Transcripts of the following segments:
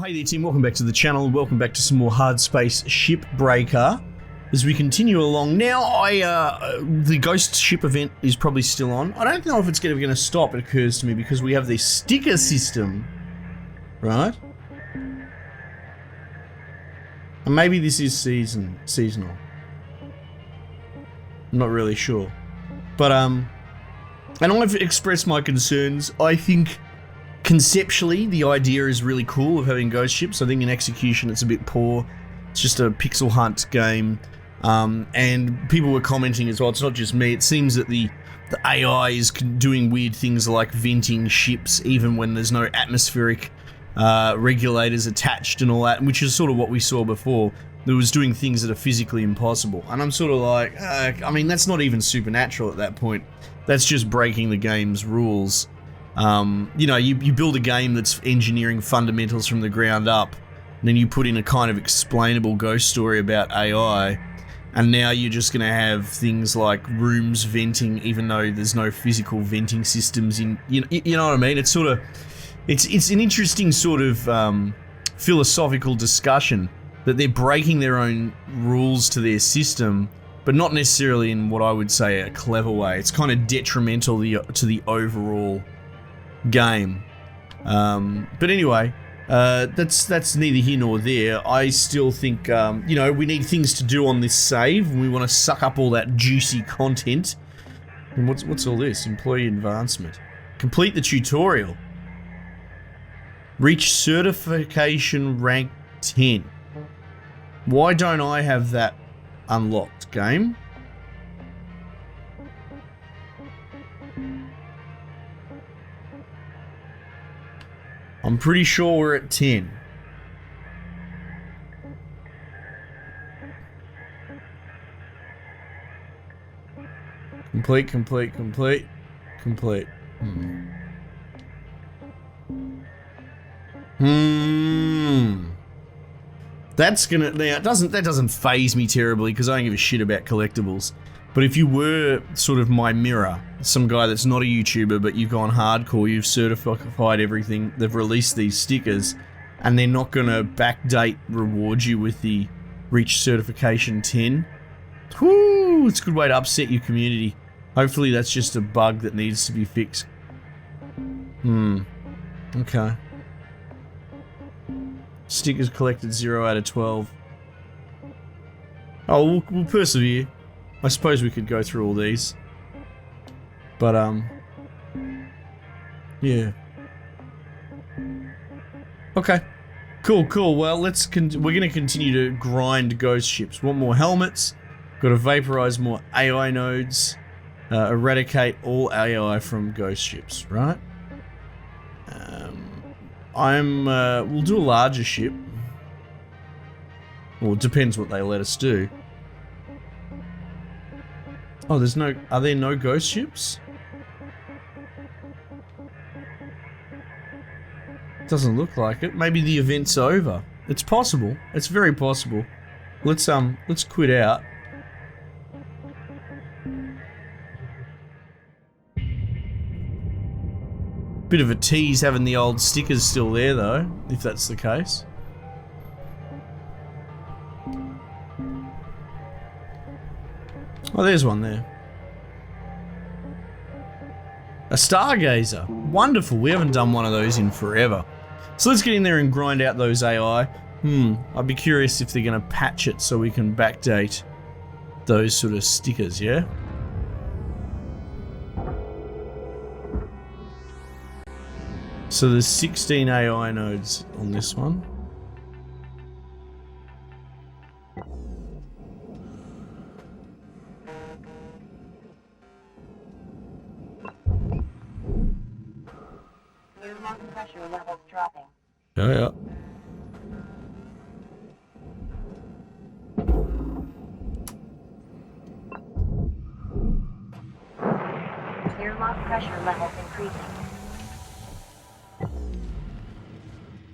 Hey there team, welcome back to the channel, welcome back to some more Hardspace Shipbreaker. As we continue along, now the ghost ship event is probably still on. I don't know if it's going to stop, it occurs to me, because we have this sticker system, right? And maybe this is seasonal. I'm not really sure. But, and I've expressed my concerns. I think conceptually, the idea is really cool of having ghost ships. I think in execution, it's a bit poor. It's just a pixel hunt game. And people were commenting as well, it's not just me, it seems that the AI is doing weird things like venting ships even when there's no atmospheric regulators attached and all that, which is sort of what we saw before. It was doing things that are physically impossible. And I'm sort of like, I mean, that's not even supernatural at that point. That's just breaking the game's rules. You know, you build a game that's engineering fundamentals from the ground up, and then you put in a kind of explainable ghost story about AI, and now you're just going to have things like rooms venting, even though there's no physical venting systems in. You know what I mean? It's sort of, it's an interesting sort of philosophical discussion that they're breaking their own rules to their system, but not necessarily in what I would say a clever way. It's kind of detrimental to the overall game. But anyway, that's neither here nor there. I still think, you know, we need things to do on this save, and we want to suck up all that juicy content. And what's all this? Employee advancement. Complete the tutorial. Reach certification rank 10. Why don't I have that unlocked, game? I'm pretty sure we're at 10. Complete. That's gonna, now that doesn't phase me terribly because I don't give a shit about collectibles. But if you were sort of my mirror, some guy that's not a YouTuber, but you've gone hardcore, you've certified everything, they've released these stickers, and they're not gonna backdate reward you with the reach certification 10. Whoo, it's a good way to upset your community. Hopefully that's just a bug that needs to be fixed. Okay. Stickers collected 0 out of 12. Oh, we'll persevere. I suppose we could go through all these. But, yeah. Okay. Cool. Well, we're gonna continue to grind ghost ships. Want more helmets. Gotta vaporize more AI nodes. Eradicate all AI from ghost ships, right? We'll do a larger ship. Well, it depends what they let us do. Oh, are there no ghost ships? Doesn't look like it. Maybe the event's over. It's possible. It's very possible. Let's quit out. Bit of a tease having the old stickers still there though, if that's the case. Oh, there's one there. A stargazer. Wonderful. We haven't done one of those in forever. So let's get in there and grind out those AI. I'd be curious if they're going to patch it so we can backdate those sort of stickers, yeah? So there's 16 AI nodes on this one. Your lung pressure levels dropping. Yeah. Your lung pressure levels increasing.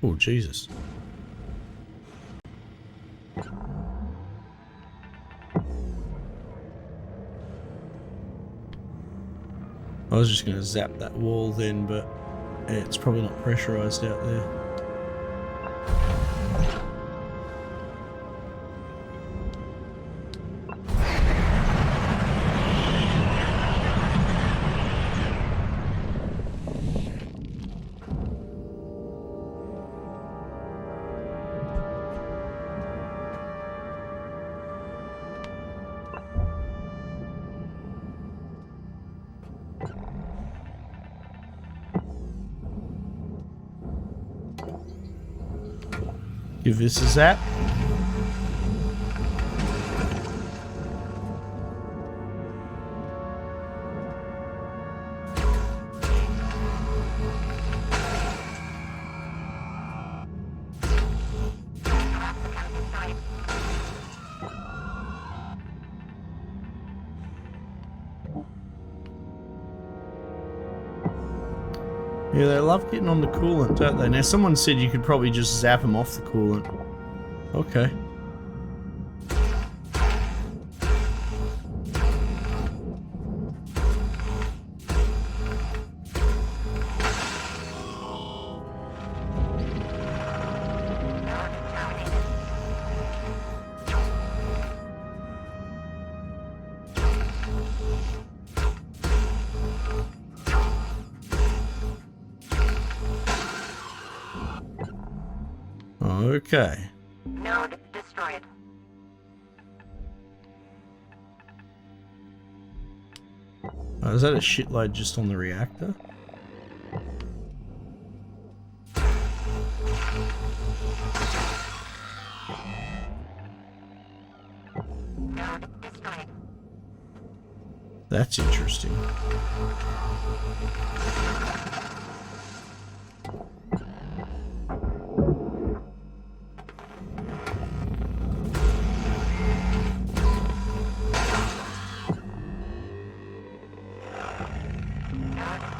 Oh, Jesus. I was just going to zap that wall then, but yeah, it's probably not pressurized out there. Give this a zap. Yeah, they love getting on the coolant, don't they? Now, someone said you could probably just zap them off the coolant. Okay. Okay. Node destroyed. Oh, is that a shitload just on the reactor? Node destroyed. That's interesting.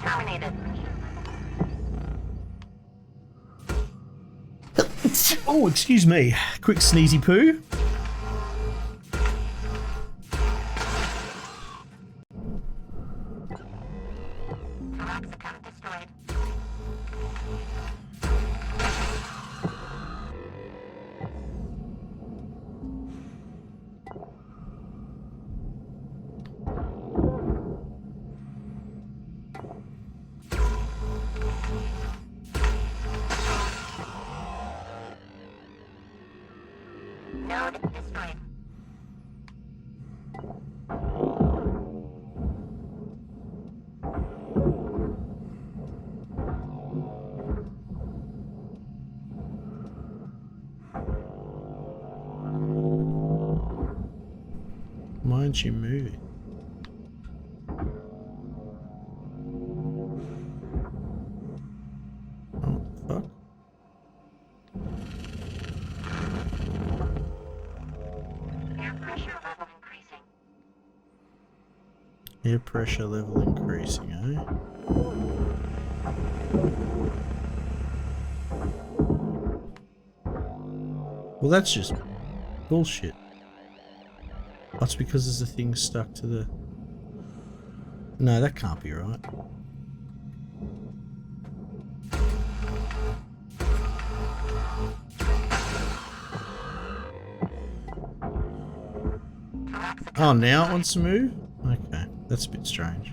Terminated. Oh, excuse me. Quick sneezy poo. Toxicum destroyed. Node destroyed. Why aren't you moving? Oh, fuck. Air pressure level increasing. Air pressure level increasing, eh? Well, that's just bullshit. That's because there's a thing stuck to the... No, that can't be right. Oh, now it wants to move? Okay, that's a bit strange.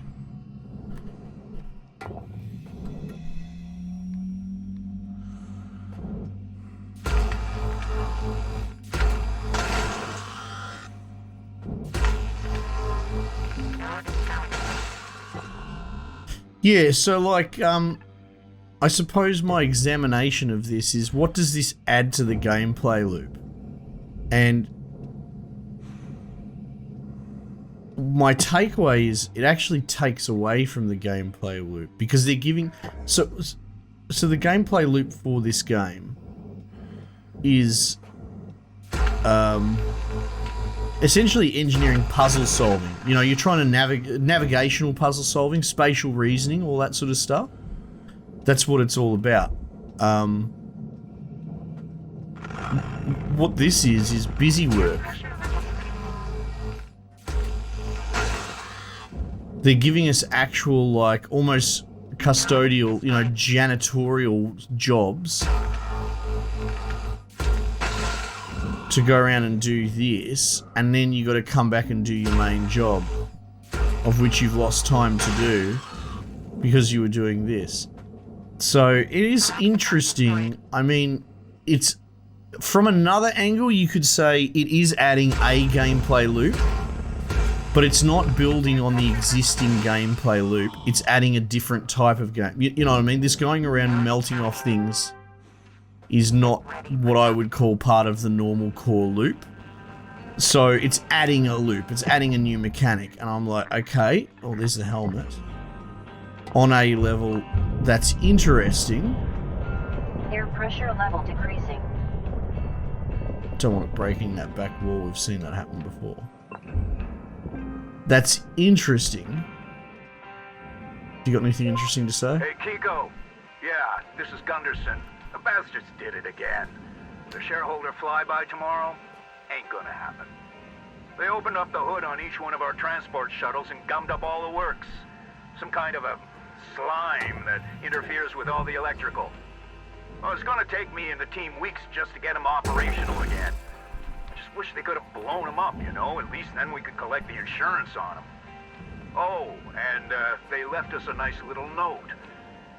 Yeah, so like, I suppose my examination of this is, what does this add to the gameplay loop? And my takeaway is it actually takes away from the gameplay loop, because they're giving... So the gameplay loop for this game is essentially engineering puzzle solving. You know, you're trying to navigational puzzle solving, spatial reasoning, all that sort of stuff. That's what it's all about. What this is busy work. They're giving us actual, like, almost custodial, you know, janitorial jobs to go around and do this, and then you got to come back and do your main job, of which you've lost time to do because you were doing this. So it is interesting. I mean, it's from another angle, you could say it is adding a gameplay loop, but it's not building on the existing gameplay loop. It's adding a different type of game. You know what I mean? This going around and melting off things. is not what I would call part of the normal core loop. So it's adding a loop, it's adding a new mechanic, and I'm like, okay, oh, there's the helmet. On a level, that's interesting. Air pressure level decreasing. Don't want it breaking that back wall, we've seen that happen before. That's interesting. You got anything interesting to say? Hey, Kiko. Yeah, this is Gunderson. The bastards did it again. The shareholder flyby tomorrow ain't gonna happen. They opened up the hood on each one of our transport shuttles and gummed up all the works. Some kind of a slime that interferes with all the electrical. Well, it's gonna take me and the team weeks just to get them operational again. Just wish they could have blown them up, you know? At least then we could collect the insurance on them. Oh, and they left us a nice little note.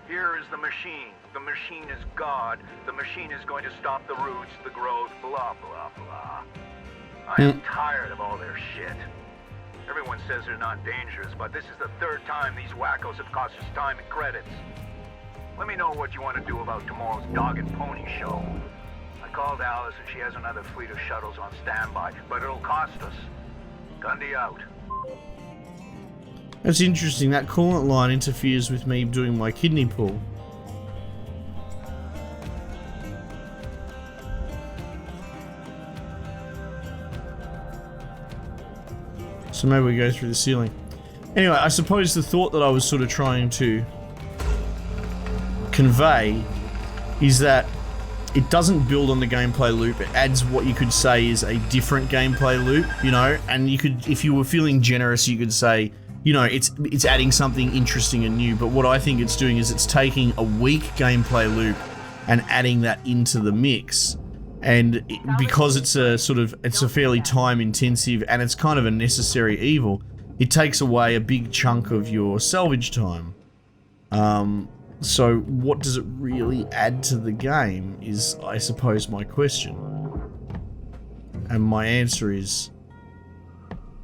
Here is the machine. The machine is God. The machine is going to stop the roots, the growth, blah, blah, blah. I am tired of all their shit. Everyone says they're not dangerous, but this is the third time these wackos have cost us time and credits. Let me know what you want to do about tomorrow's dog and pony show. I called Alice and she has another fleet of shuttles on standby, but it'll cost us. Gundy out. That's interesting. That coolant line interferes with me doing my kidney pull. So maybe we go through the ceiling. Anyway, I suppose the thought that I was sort of trying to convey is that it doesn't build on the gameplay loop. It adds what you could say is a different gameplay loop, you know, and you could, if you were feeling generous, you could say, you know, it's adding something interesting and new. But what I think it's doing is it's taking a weak gameplay loop and adding that into the mix. And because it's a fairly time intensive and it's kind of a necessary evil, it takes away a big chunk of your salvage time. So what does it really add to the game is, I suppose, my question. And my answer is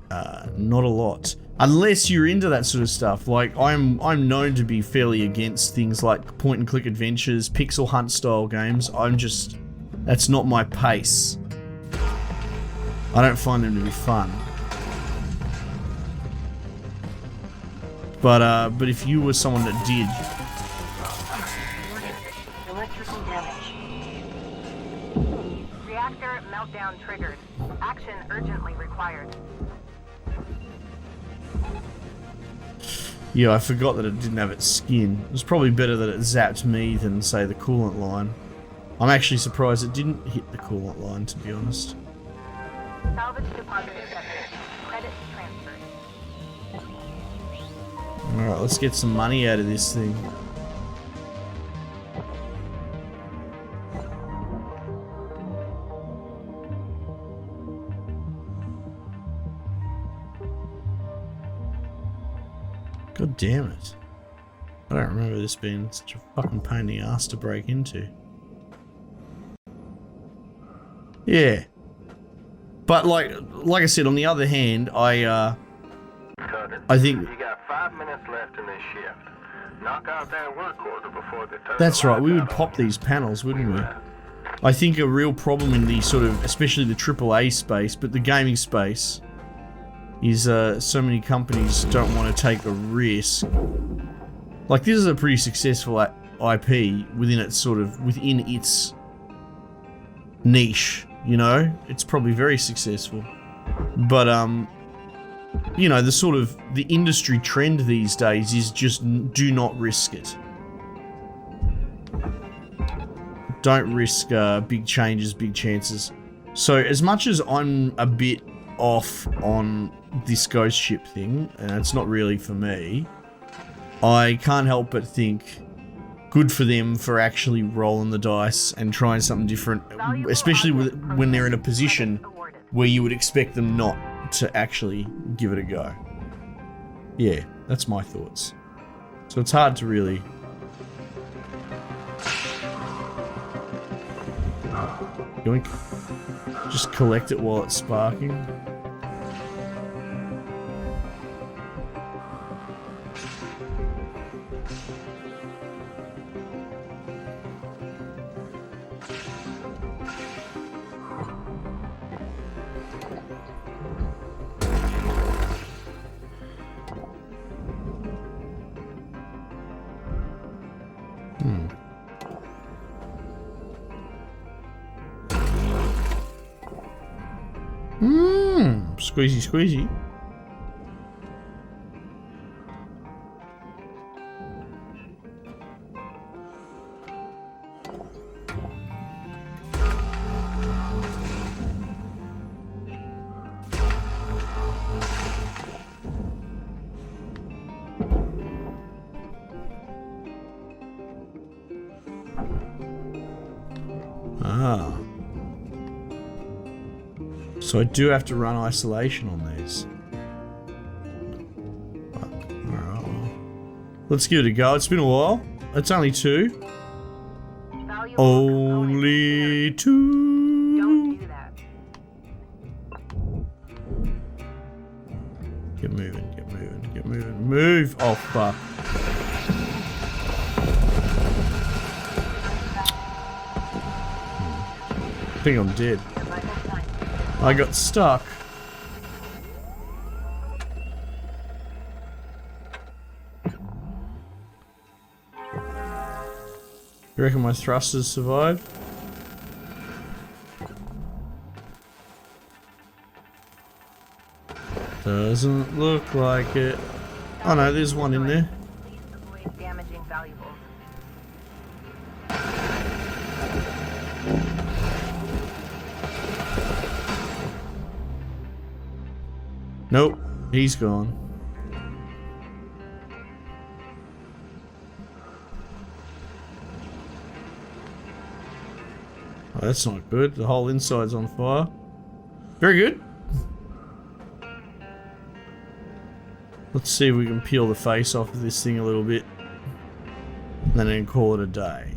not a lot. Unless you're into that sort of stuff. Like, I'm known to be fairly against things like point and click adventures, pixel hunt style games. That's not my pace. I don't find them to be fun. But if you were someone that did. Electrical damage. Reactor meltdown triggered. Action urgently required. Yeah, I forgot that it didn't have its skin. It was probably better that it zapped me than, say, the coolant line. I'm actually surprised it didn't hit the coolant line, to be honest. Salvage deposit accepted. Credits transferred. Alright, let's get some money out of this thing. God damn it. I don't remember this being such a fucking pain in the ass to break into. Yeah. But like I said, on the other hand, I think You got 5 minutes left in this shift. Knock out that work order before they turn. that's right, we would pop these panels, wouldn't we? I think a real problem in the sort of, especially the AAA space, but the gaming space, is so many companies don't want to take a risk. Like, this is a pretty successful IP within its niche, you know? It's probably very successful. But, you know, the industry trend these days is just do not risk it. Don't risk big changes, big chances. So as much as I'm a bit off on this ghost ship thing, and it's not really for me, I can't help but think good for them for actually rolling the dice and trying something different, especially when they're in a position where you would expect them not to actually give it a go. Yeah, that's my thoughts. So it's hard to really... Yoink. Just collect it while it's sparking. Squeezy, squeezy. Ah. So I do have to run isolation on these. Alright, well. Let's give it a go. It's been a while. It's only 2. Only 2. Don't do that. Get moving, get moving, get moving. Move! Oh, fuck. I think I'm dead. I got stuck. You reckon my thrusters survived? Doesn't look like it. Oh no, there's one in there. Please avoid damaging valuables. Nope, he's gone. Oh, that's not good. The whole inside's on fire. Very good. Let's see if we can peel the face off of this thing a little bit. And then call it a day.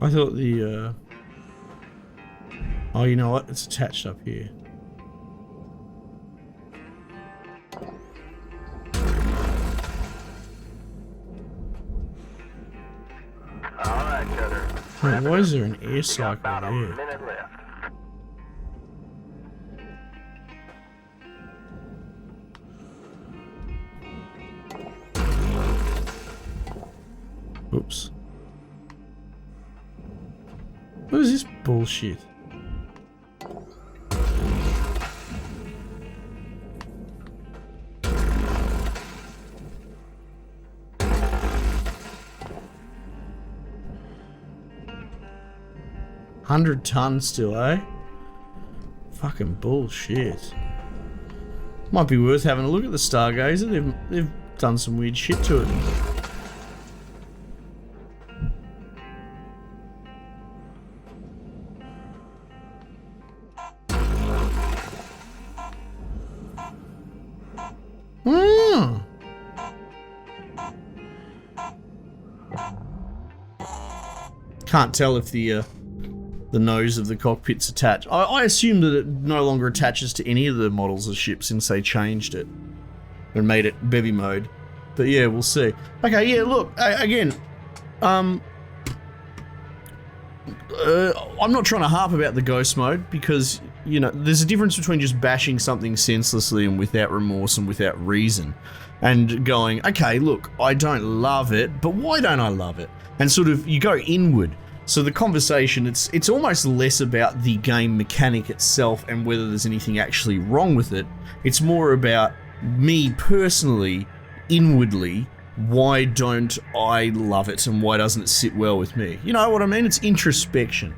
I thought the, oh, you know what? It's attached up here. Alright, Cutter. Wait, why is there an air cycle About a there? minute left. Oops. What is this bullshit? $100 still, eh? Fucking bullshit. Might be worth having a look at the Stargazer. They've done some weird shit to it. Can't tell if the nose of the cockpit's attached. I assume that it no longer attaches to any of the models of ships since they changed it and made it bevy mode. But yeah, we'll see. Okay, yeah, look, again, I'm not trying to harp about the ghost mode because, you know, there's a difference between just bashing something senselessly and without remorse and without reason and going, okay, look, I don't love it, but why don't I love it? And sort of, you go inward. So the conversation, it's almost less about the game mechanic itself and whether there's anything actually wrong with it. It's more about me personally, inwardly, why don't I love it and why doesn't it sit well with me? You know what I mean? It's introspection.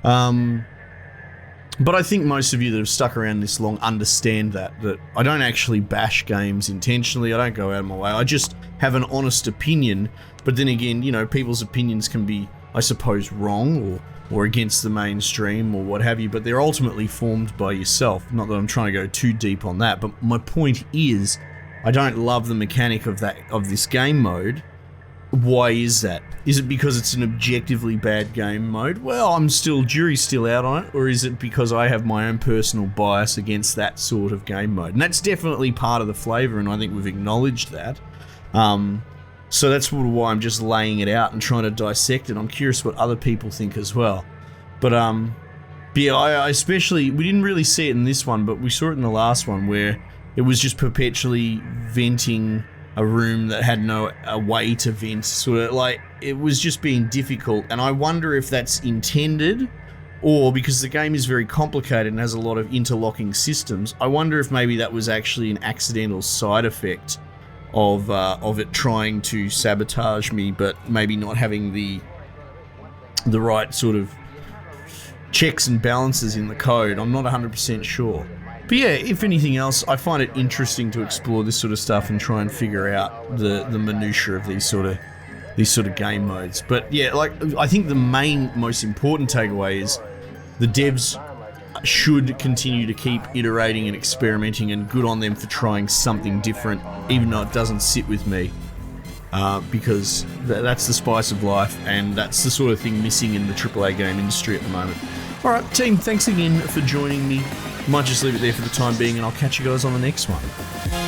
But I think most of you that have stuck around this long understand that I don't actually bash games intentionally. I don't go out of my way. I just have an honest opinion. But then again, you know, people's opinions can be, I suppose, wrong or against the mainstream or what have you, but they're ultimately formed by yourself. Not that I'm trying to go too deep on that, but my point is, I don't love the mechanic of this game mode. Why is that? Is it because it's an objectively bad game mode? Well, jury's still out on it, or is it because I have my own personal bias against that sort of game mode? And that's definitely part of the flavor, and I think we've acknowledged that. So that's why I'm just laying it out and trying to dissect it. I'm curious what other people think as well. But But yeah, I especially, we didn't really see it in this one, but we saw it in the last one where it was just perpetually venting a room that had no a way to vent, sort of like it was just being difficult. And I wonder if that's intended, or because the game is very complicated and has a lot of interlocking systems, I wonder if maybe that was actually an accidental side effect of it trying to sabotage me, but maybe not having the right sort of checks and balances in the code. I'm not 100% sure. But yeah, if anything else, I find it interesting to explore this sort of stuff and try and figure out the minutiae of these sort of game modes. But yeah, like I think the most important takeaway is the devs should continue to keep iterating and experimenting, and good on them for trying something different, even though it doesn't sit with me. Because that's the spice of life, and that's the sort of thing missing in the AAA game industry at the moment. Alright, team, thanks again for joining me. Might just leave it there for the time being, and I'll catch you guys on the next one.